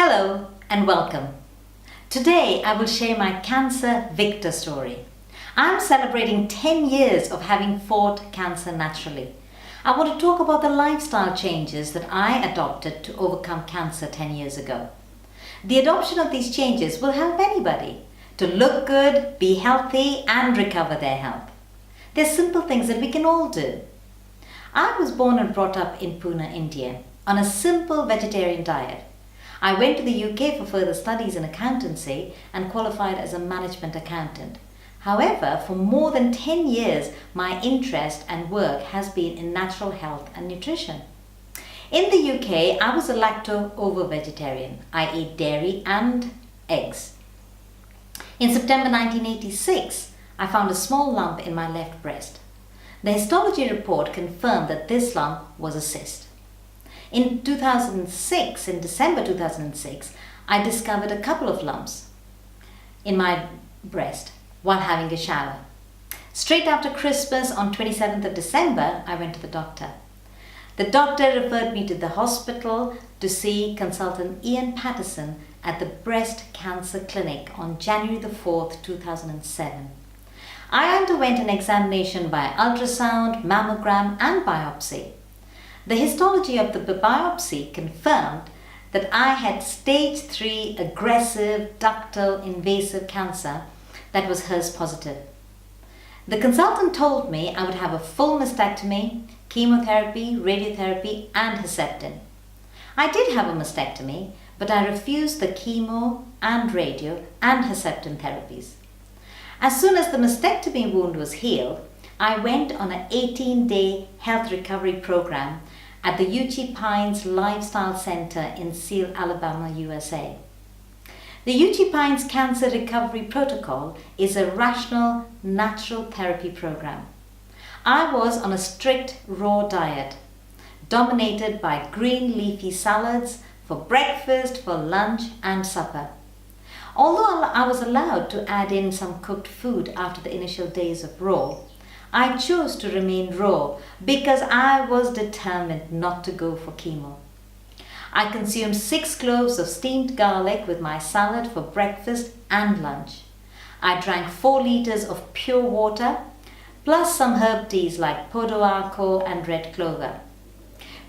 Hello and welcome. Today I will share my cancer victor story. I'm celebrating 10 years of having fought cancer naturally. I want to talk about the lifestyle changes that I adopted to overcome cancer 10 years ago. The adoption of these changes will help anybody to look good, be healthy and recover their health. They're simple things that we can all do. I was born and brought up in Pune, India, on a simple vegetarian diet. I went to the UK for further studies in accountancy and qualified as a management accountant. However, for more than 10 years, my interest and work has been in natural health and nutrition. In the UK, I was a lacto-ovo-vegetarian. I ate dairy and eggs. In September 1986, I found a small lump in my left breast. The histology report confirmed that this lump was a cyst. In December 2006, I discovered a couple of lumps in my breast while having a shower. Straight after Christmas on 27th of December, I went to the doctor. The doctor referred me to the hospital to see consultant Ian Patterson at the Breast Cancer Clinic on January the 4th, 2007. I underwent an examination by ultrasound, mammogram and biopsy. The histology of the biopsy confirmed that I had stage 3 aggressive ductal invasive cancer that was HER2 positive. The consultant told me I would have a full mastectomy, chemotherapy, radiotherapy and Herceptin. I did have a mastectomy, but I refused the chemo and radio and Herceptin therapies. As soon as the mastectomy wound was healed, I went on an 18-day health recovery program at the Uchee Pines Lifestyle Center in Seal, Alabama, USA. The Uchee Pines Cancer Recovery Protocol is a rational, natural therapy program. I was on a strict raw diet, dominated by green leafy salads for breakfast, for lunch and supper. Although I was allowed to add in some cooked food after the initial days of raw, I chose to remain raw because I was determined not to go for chemo. I consumed 6 cloves of steamed garlic with my salad for breakfast and lunch. I drank 4 liters of pure water, plus some herb teas like podoaco and red clover,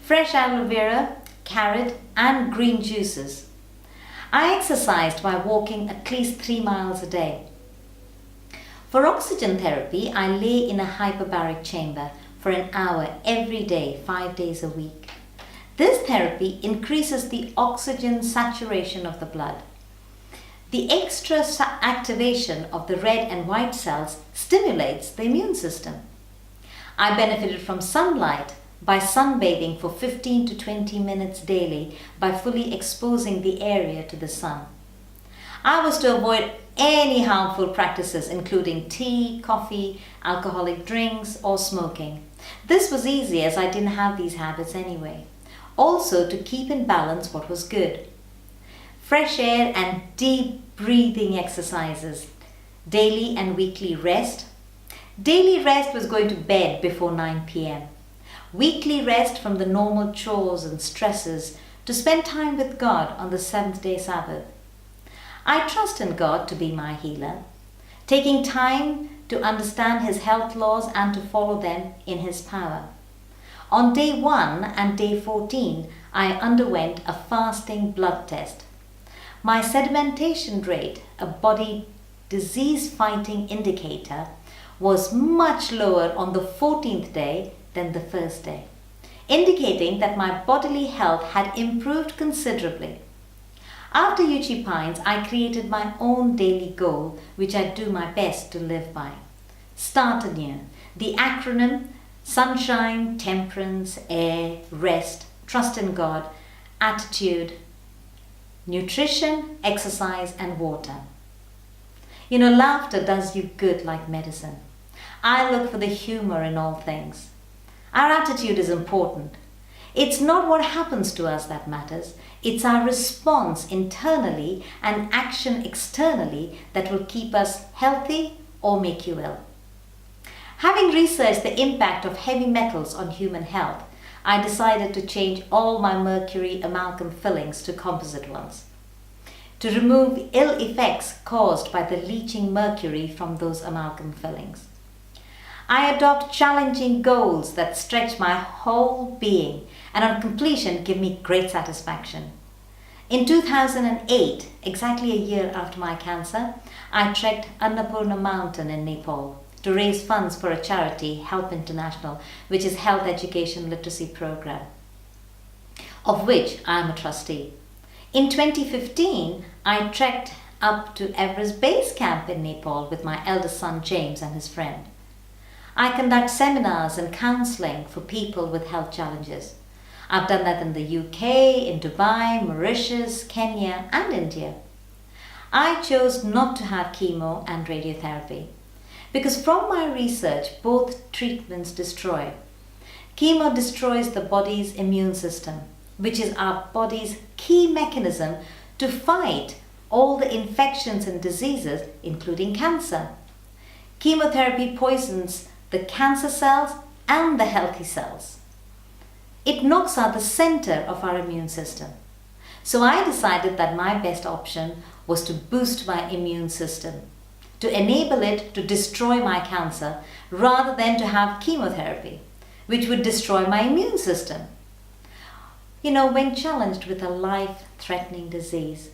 fresh aloe vera, carrot and green juices. I exercised by walking at least 3 miles a day. For oxygen therapy, I lay in a hyperbaric chamber for an hour every day, 5 days a week. This therapy increases the oxygen saturation of the blood. The extra activation of the red and white cells stimulates the immune system. I benefited from sunlight by sunbathing for 15 to 20 minutes daily by fully exposing the area to the sun. I was to avoid any harmful practices including tea, coffee, alcoholic drinks or smoking. This was easy as I didn't have these habits anyway. Also to keep in balance what was good. Fresh air and deep breathing exercises, daily and weekly rest. Daily rest was going to bed before 9 p.m. Weekly rest from the normal chores and stresses to spend time with God on the 7th-day Sabbath. I trust in God to be my healer, taking time to understand His health laws and to follow them in His power. On day 1 and day 14, I underwent a fasting blood test. My sedimentation rate, a body disease-fighting indicator, was much lower on the 14th day than the first day, indicating that my bodily health had improved considerably. After Uchee Pines, I created my own daily goal, which I do my best to live by. Start anew. The acronym: sunshine, temperance, air, rest, trust in God, attitude, nutrition, exercise and water. Laughter does you good like medicine. I look for the humor in all things. Our attitude is important. It's not what happens to us that matters. It's our response internally and action externally that will keep us healthy or make you ill. Having researched the impact of heavy metals on human health, I decided to change all my mercury amalgam fillings to composite ones. to remove ill effects caused by the leaching mercury from those amalgam fillings. I adopt challenging goals that stretch my whole being and on completion give me great satisfaction. In 2008, exactly a year after my cancer, I trekked Annapurna Mountain in Nepal to raise funds for a charity, Help International, which is health education literacy program, of which I am a trustee. In 2015, I trekked up to Everest Base Camp in Nepal with my eldest son James and his friend. I conduct seminars and counseling for people with health challenges. I've done that in the UK, in Dubai, Mauritius, Kenya and India. I chose not to have chemo and radiotherapy because from my research both treatments destroy. Chemo destroys the body's immune system, which is our body's key mechanism to fight all the infections and diseases, including cancer. Chemotherapy poisons the cancer cells and the healthy cells. It knocks out the center of our immune system. So I decided that my best option was to boost my immune system, to enable it to destroy my cancer rather than to have chemotherapy, which would destroy my immune system. You know, when challenged with a life-threatening disease,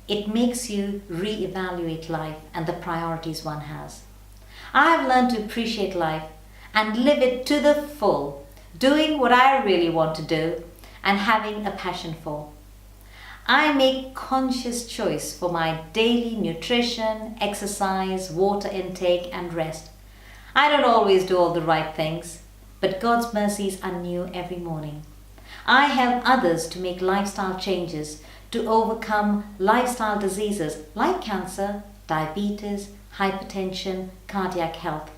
it makes you re-evaluate life and the priorities one has. I have learned to appreciate life and live it to the full, doing what I really want to do and having a passion for. I make conscious choice for my daily nutrition, exercise, water intake and rest. I don't always do all the right things, but God's mercies are new every morning. I help others to make lifestyle changes to overcome lifestyle diseases like cancer, diabetes, hypertension, cardiac health.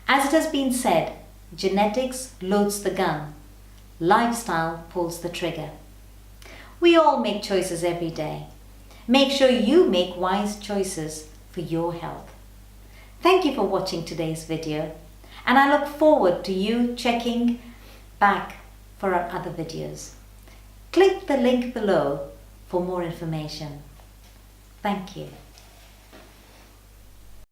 As it has been said, genetics loads the gun, lifestyle pulls the trigger. We all make choices every day. Make sure you make wise choices for your health. Thank you for watching today's video, and I look forward to you checking back for our other videos. Click the link below for more information. Thank you.